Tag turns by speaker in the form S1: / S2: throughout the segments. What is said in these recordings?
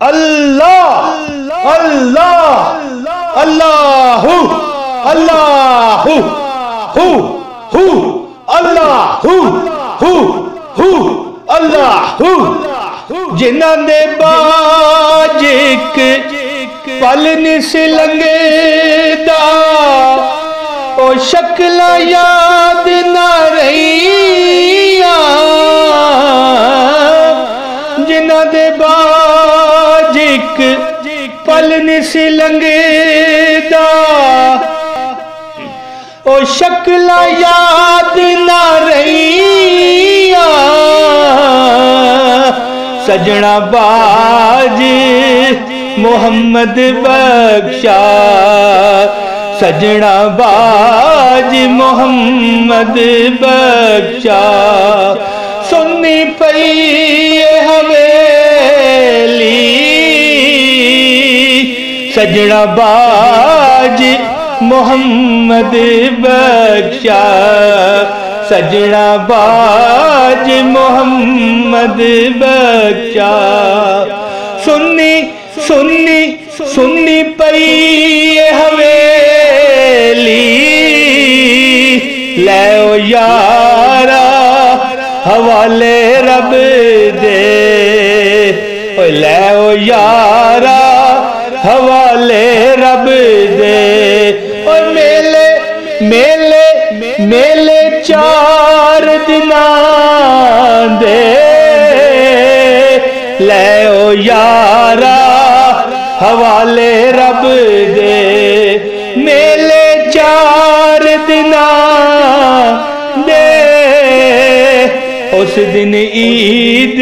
S1: اللہ اللہ اللہ اللہ اللہ اللہ جنہاں دے باج ایک پل نس لنگے دا او شکل یاد نہ رہیاں جنہاں دے باج ایک پل نس لنگے دا او شکل یاد نہ رہیاں سجنا باج محمد بخشا سجنا باج محمد بخشا سنی پئی حویلی سجنا باج محمد بخشا سجنا باج محمد بخشا سنی سنی سنی پئی حویلی لے یارا حوالے رب دے لے یارا حوالے رب دے میلے میلے میلے چار دنان دے لے او یارا حوالے رب دے میلے چار دنان دے اس دن عید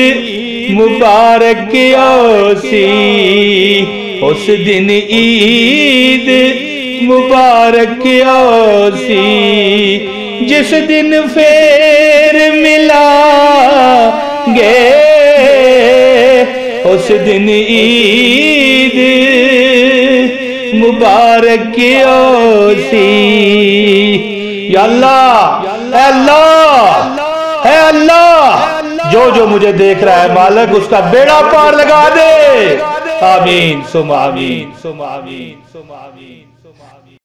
S1: مبارک آسی اس دن عید مبارک آسی جس دن پھر ملا گے اس دن عید مبارک آسی یا اللہ اے اللہ اے اللہ جو مجھے دیکھ رہا ہے مالک اس کا بیڑا پار لگا دے آمین ثم آمین ثم آمین ثم آمین ثم آمین